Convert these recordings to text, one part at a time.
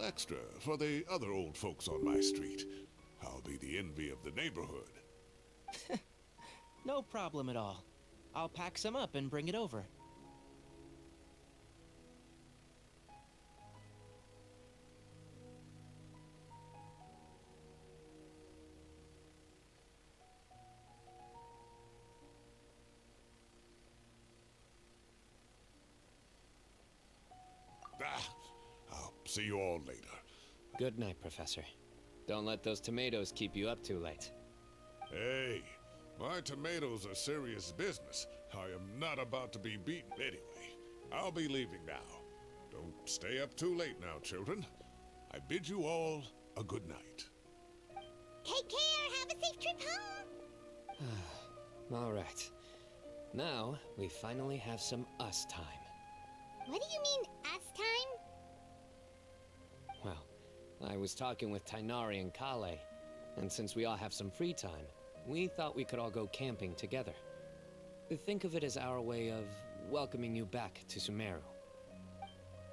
extra for the other old folks on my street. I'll be the envy of the neighborhood. No problem at all. I'll pack some up and bring it over. I'll see you all later. Good night, Professor. Don't let those tomatoes keep you up too late. Hey, my tomatoes are serious business. I am not about to be beaten anyway. I'll be leaving now. Don't stay up too late now, children. I bid you all a good night. Take care. Have a safe trip home. All right. Now, we finally have some us time. What do you mean, us time? Well, I was talking with Tainari and Kale, and since we all have some free time, we thought we could all go camping together. Think of it as our way of welcoming you back to Sumeru.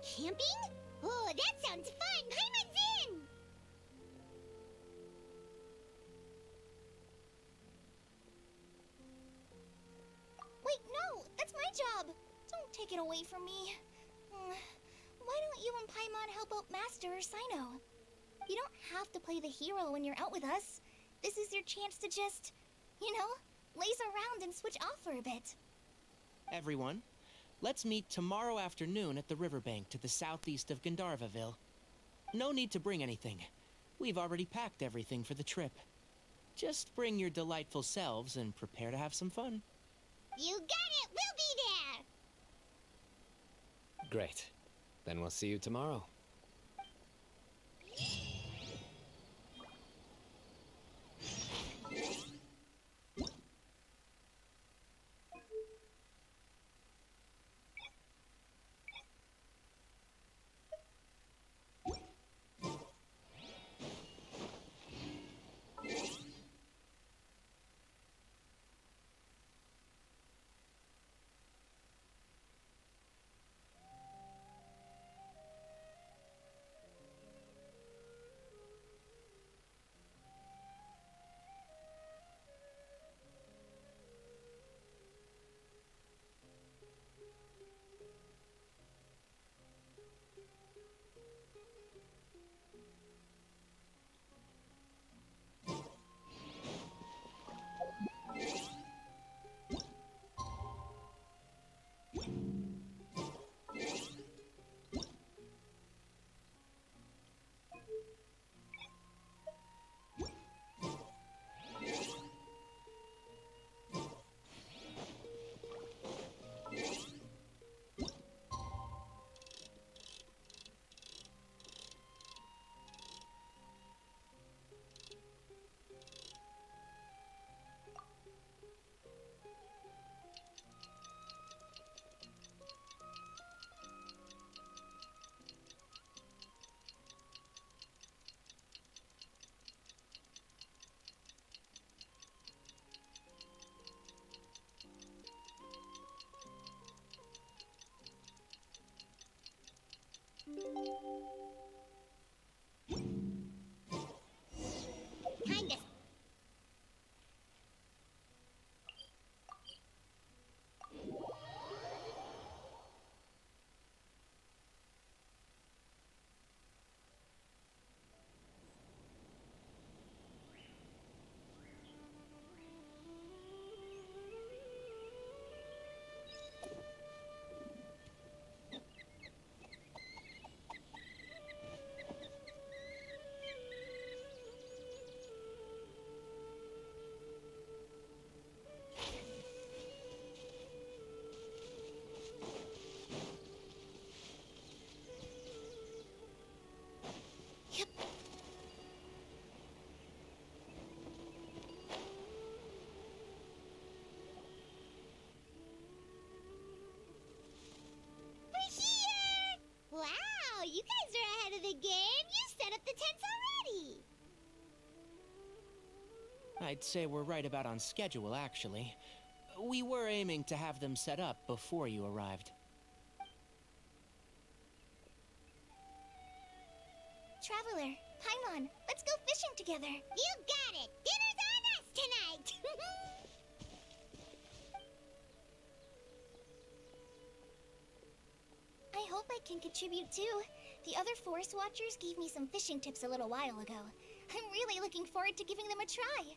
Camping? Oh, that sounds fun. Paimon's in! Wait, no! That's my job! Don't take it away from me. Why don't you and Paimon help out Master or Cyno? You don't have to play the hero when you're out with us. This is your chance to just, laze around and switch off for a bit. Everyone, let's meet tomorrow afternoon at the riverbank to the southeast of Gandharvaville. No need to bring anything. We've already packed everything for the trip. Just bring your delightful selves and prepare to have some fun. You got it! We'll be there! Great. Then we'll see you tomorrow. Kind of. Yep. We're here! Wow, you guys are ahead of the game. You set up the tents already. I'd say we're right about on schedule, actually. We were aiming to have them set up before you arrived. traveler. Paimon, let's go fishing together. You got it. Dinner's on us tonight. I hope I can contribute too. The other Forest Watchers gave me some fishing tips a little while ago. I'm really looking forward to giving them a try.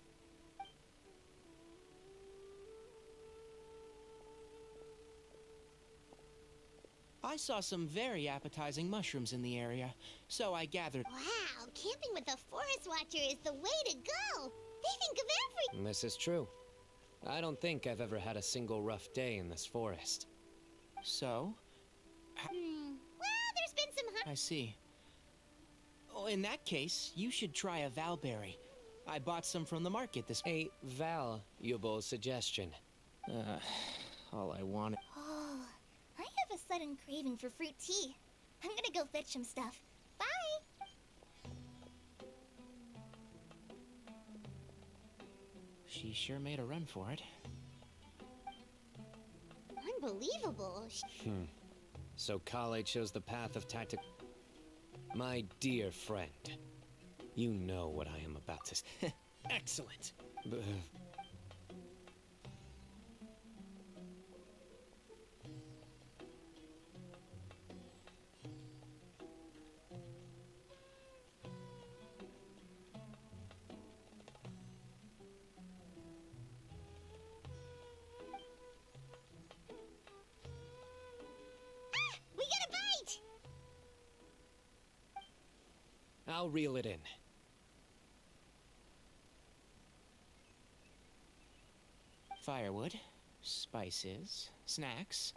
I saw some very appetizing mushrooms in the area, so I gathered. Wow, camping with a Forest Watcher is the way to go. They think of every... This is true. I don't think I've ever had a single rough day in this forest. So? Well, there's been some... I see. Oh, in that case, you should try a valberry. I bought some from the market this... A valuable suggestion. All I wanted... Oh, I have a sudden craving for fruit tea. I'm gonna go fetch some stuff. Bye! She sure made a run for it. Unbelievable. So Kale chose the path of tactic... My dear friend, you know what I am about to... Excellent. We got a bite! I'll reel it in. Firewood, spices, snacks.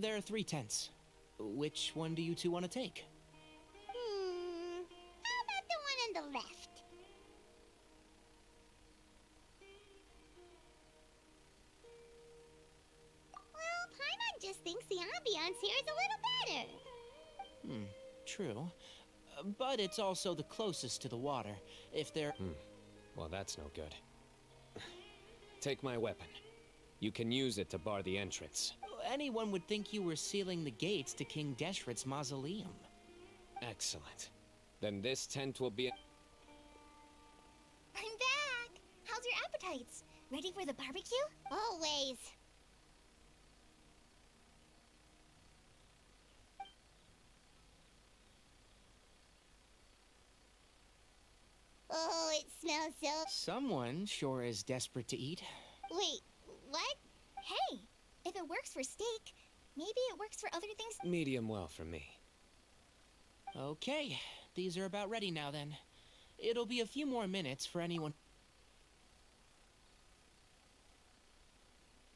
There are 3 tents. Which one do you two want to take? How about the one on the left? Well, Paimon just thinks the ambiance here is a little better. True. But it's also the closest to the water. If there... Well, that's no good. Take my weapon. You can use it to bar the entrance. Anyone would think you were sealing the gates to King Deshret's mausoleum. Excellent. Then this tent will be... I'm back! How's your appetites? Ready for the barbecue? Always. Oh, it smells so... Someone sure is desperate to eat. Wait, what? Hey, if it works for steak, maybe it works for other things. Medium well for me. Okay, these are about ready now then. It'll be a few more minutes for anyone...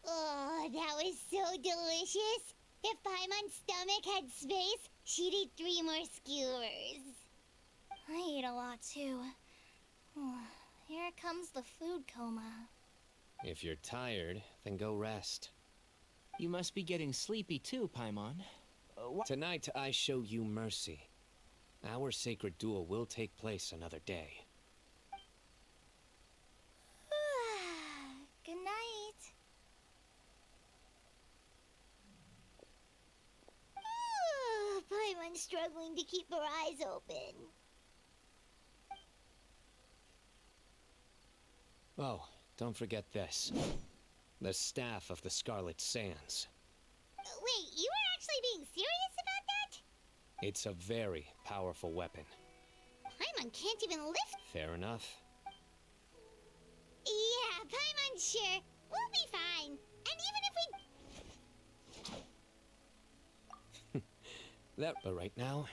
Oh, that was so delicious. If Paimon's stomach had space, she'd eat 3 more skewers. I ate a lot too. Here comes the food coma. If you're tired, then go rest. You must be getting sleepy too, Paimon. Tonight, I show you mercy. Our sacred duel will take place another day. Good night. Paimon's struggling to keep her eyes open. Oh, don't forget this. The Staff of the Scarlet Sands. Wait, you were actually being serious about that? It's a very powerful weapon. Paimon can't even lift. Fair enough. Yeah, Paimon, sure. We'll be fine. And even if we... But right now...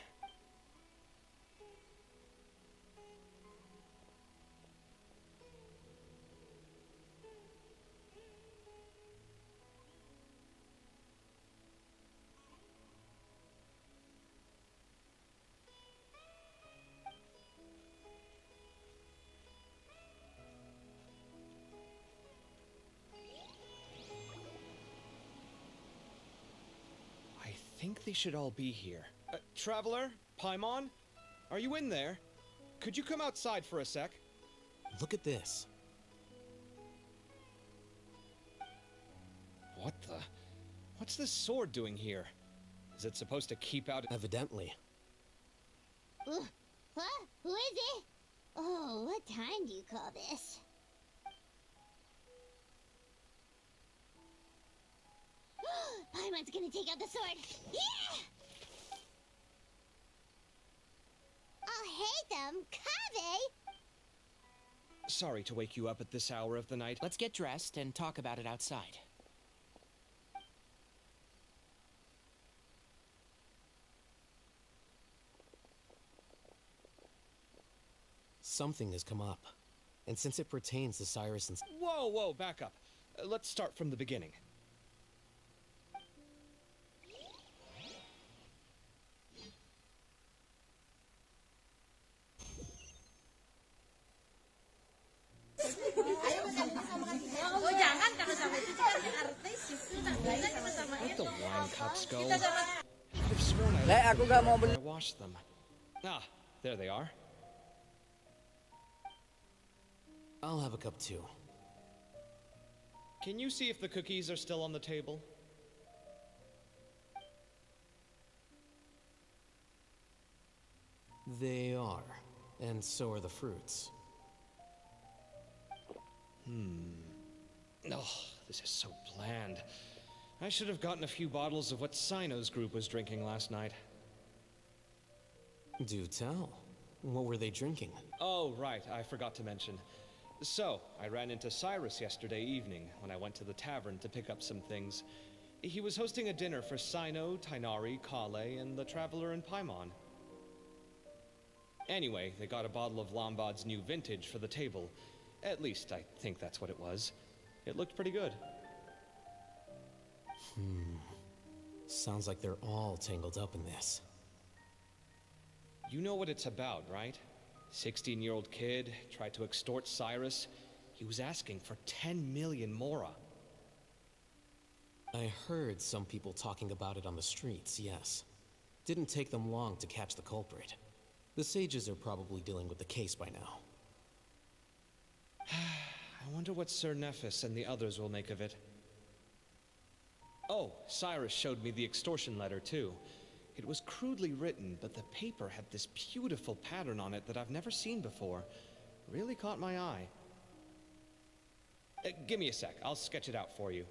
think they should all be here. Traveler? Paimon? Are you in there? Could you come outside for a sec? Look at this. What the? What's this sword doing here? Is it supposed to keep out? Evidently. Huh? Who is it? Oh, what time do you call this? Paimon's gonna take out the sword. Yeah! I'll hate them, Kave! Sorry to wake you up at this hour of the night. Let's get dressed and talk about it outside. Something has come up. And since it pertains to Cyrus and... Whoa, back up. Let's start from the beginning. Where'd the wine cups go? I could have sworn I washed them. Ah, there they are. I'll have a cup too. Can you see if the cookies are still on the table? They are. And so are the fruits. Oh, this is so bland. I should have gotten a few bottles of what Cyno's group was drinking last night. Do tell. What were they drinking? Oh, right, I forgot to mention. So, I ran into Cyrus yesterday evening when I went to the tavern to pick up some things. He was hosting a dinner for Cyno, Tighnari, Kale, and the Traveler and Paimon. Anyway, they got a bottle of Lombard's new vintage for the table. At least, I think that's what it was. It looked pretty good. Sounds like they're all tangled up in this. You know what it's about, right? 16-year-old kid tried to extort Cyrus. He was asking for 10 million mora. I heard some people talking about it on the streets, yes. Didn't take them long to catch the culprit. The sages are probably dealing with the case by now. I wonder what Sir Nephis and the others will make of it. Oh, Cyrus showed me the extortion letter, too. It was crudely written, but the paper had this beautiful pattern on it that I've never seen before. Really caught my eye. Give me a sec. I'll sketch it out for you.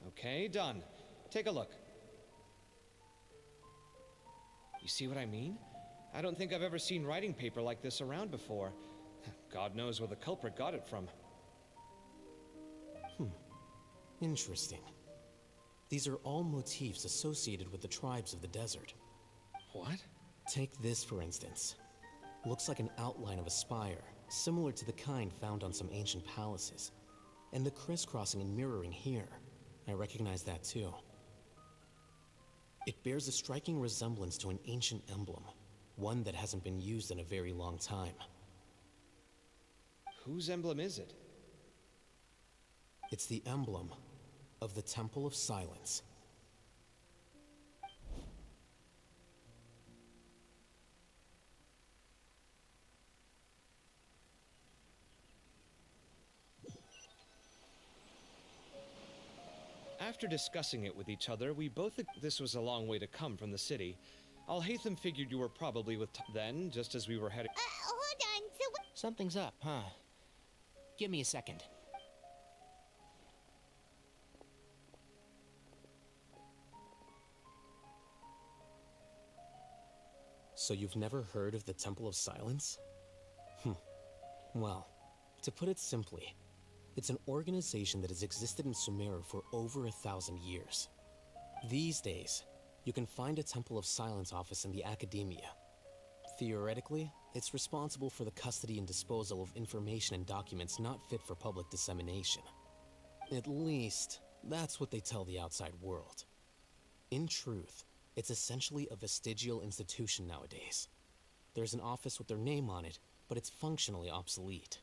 Okay, done. Take a look. You see what I mean? I don't think I've ever seen writing paper like this around before. God knows where the culprit got it from. Interesting. These are all motifs associated with the tribes of the desert. What? Take this, for instance. Looks like an outline of a spire, similar to the kind found on some ancient palaces. And the crisscrossing and mirroring here. I recognize that too. It bears a striking resemblance to an ancient emblem, one that hasn't been used in a very long time. Whose emblem is it? It's the emblem of the Temple of Silence. After discussing it with each other, we both this was a long way to come from the city. Alhaitham figured you were probably with then, just as we were heading. Hold on. So what? Something's up, huh? Give me a second. So you've never heard of the Temple of Silence? Well, to put it simply, it's an organization that has existed in Sumeru for over 1,000 years. These days, you can find a Temple of Silence office in the academia. Theoretically, it's responsible for the custody and disposal of information and documents not fit for public dissemination. At least, That's what they tell the outside world. In truth, it's essentially a vestigial institution nowadays. There's an office with their name on it, but it's functionally obsolete.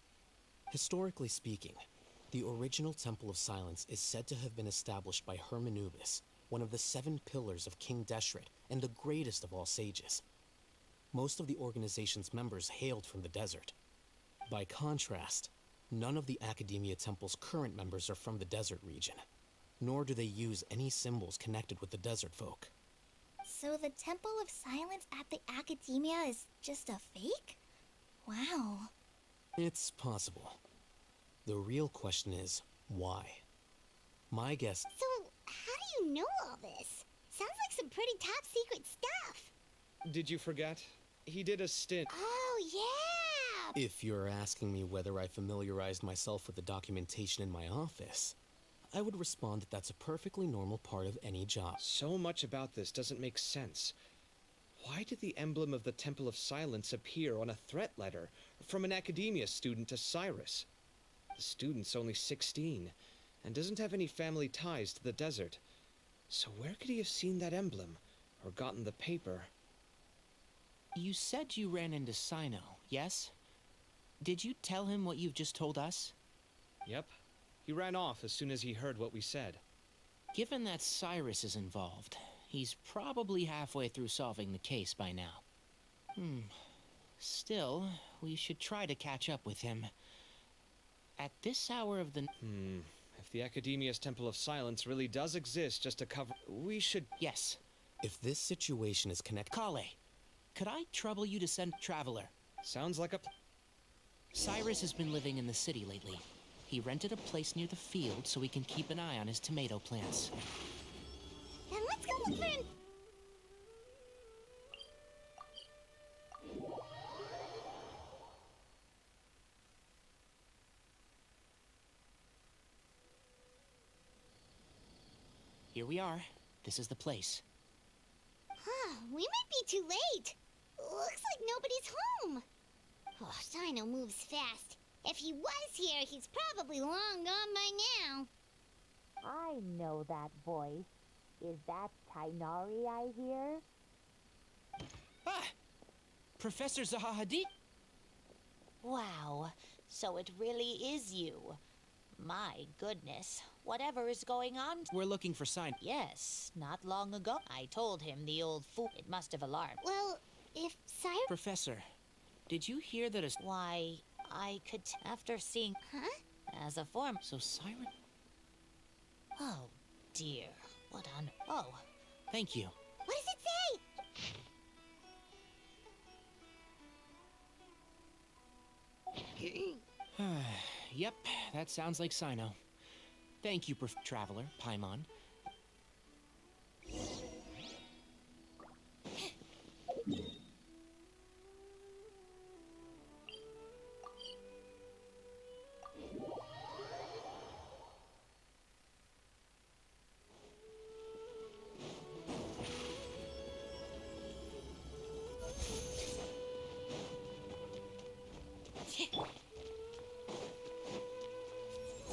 Historically speaking, the original Temple of Silence is said to have been established by Hermanubis, one of the 7 pillars of King Deshret and the greatest of all sages. Most of the organization's members hailed from the desert. By contrast, none of the Academia Temple's current members are from the desert region, nor do they use any symbols connected with the desert folk. So the Temple of Silence at the Academia is just a fake? Wow. It's possible. The real question is, why? My guess... So, how do you know all this? Sounds like some pretty top secret stuff. Did you forget? He did a stint. Oh, yeah! If you're asking me whether I familiarized myself with the documentation in my office, I would respond that that's a perfectly normal part of any job. So much about this doesn't make sense. Why did the emblem of the Temple of Silence appear on a threat letter from an Academia student to Cyrus? The student's only 16 and doesn't have any family ties to the desert. So where could he have seen that emblem or gotten the paper? You said you ran into Cyno, yes? Did you tell him what you've just told us? Yep. He ran off as soon as he heard what we said. Given that Cyrus is involved, he's probably halfway through solving the case by now. Still, we should try to catch up with him. At this hour of the... If the Academia's Temple of Silence really does exist just to cover... We should... Yes. If this situation is connected... Kale, could I trouble you to send a traveler? Sounds like a... Cyrus has been living in the city lately. He rented a place near the field so we can keep an eye on his tomato plants. Then let's go look for him. Here we are. This is the place. Huh, we might be too late. Looks like nobody's home. Oh, Cyno moves fast. If he was here, he's probably long gone by now. I know that voice. Is that Tainari I hear? Ah! Professor Zaha Hadid? Wow, so it really is you. My goodness, whatever is going on? We're looking for Cyno. Yes, not long ago I told him the old fool. It must have alarmed. Well, if Cyrus... Professor, did you hear that a... Why, I could after seeing... Huh? As a form... So Siren... Oh, dear. What on... Oh, Thank you. What does it say? Yep, that sounds like Cyno. Thank you, Traveler, Paimon.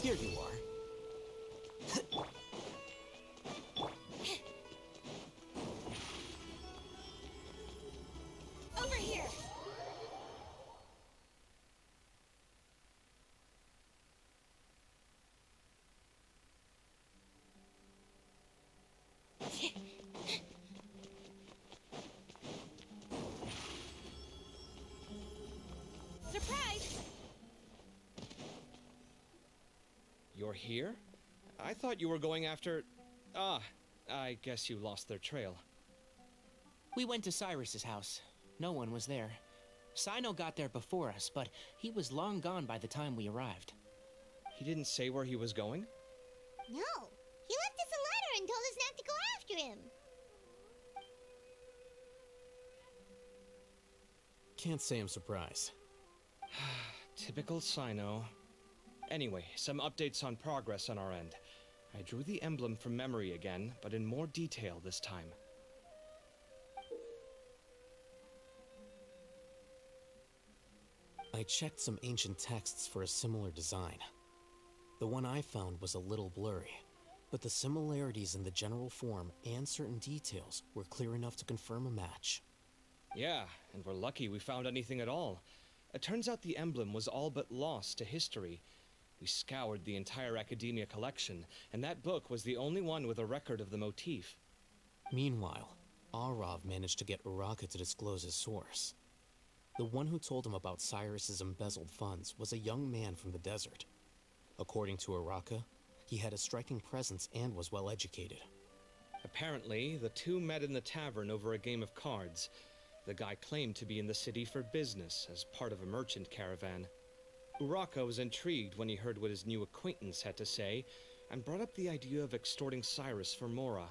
Here you are. Over here! Surprise! You're here? I thought you were going after... Ah, I guess you lost their trail. We went to Cyrus's house. No one was there. Cyno got there before us, but he was long gone by the time we arrived. He didn't say where he was going? No, he left us a letter and told us not to go after him. Can't say I'm surprised. Typical Cyno. Anyway, some updates on progress on our end. I drew the emblem from memory again, but in more detail this time. I checked some ancient texts for a similar design. The one I found was a little blurry, but the similarities in the general form and certain details were clear enough to confirm a match. Yeah, and we're lucky we found anything at all. It turns out the emblem was all but lost to history. We scoured the entire Academia collection, and that book was the only one with a record of the motif. Meanwhile, Arav managed to get Uraka to disclose his source. The one who told him about Cyrus's embezzled funds was a young man from the desert. According to Uraka, he had a striking presence and was well educated. Apparently, the two met in the tavern over a game of cards. The guy claimed to be in the city for business, as part of a merchant caravan. Uraka was intrigued when he heard what his new acquaintance had to say, and brought up the idea of extorting Cyrus for Mora.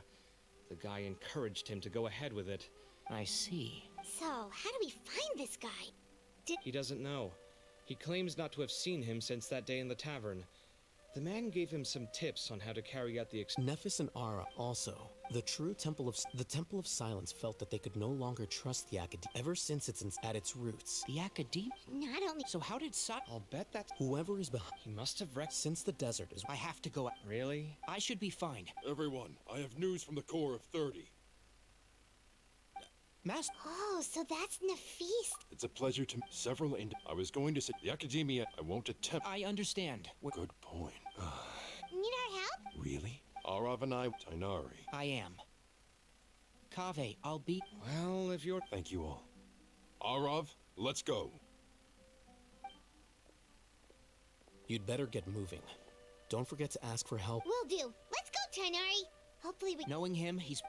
The guy encouraged him to go ahead with it. I see. So, how do we find this guy? He doesn't know. He claims not to have seen him since that day in the tavern. The man gave him some tips on how to carry out the Nephis and Ara also. The Temple of Silence felt that they could no longer trust the Academia ever since at its roots. The Academia? Not only. So how did I'll bet that Whoever is behind. he must have wrecked. Since the desert is. I have to go. Really? I should be fine. Everyone, I have news from the core of 30. Master. Oh, so that's Nafis. It's a pleasure to several I was going to say the Academia. I won't attempt. I understand. Good point. Need our help? Really? Arav and I, Tainari. I am. Kaveh, I'll be. Well, if you're... Thank you all. Arav, let's go. You'd better get moving. Don't forget to ask for help. Will do. Let's go, Tainari. Hopefully we. Knowing him, he's.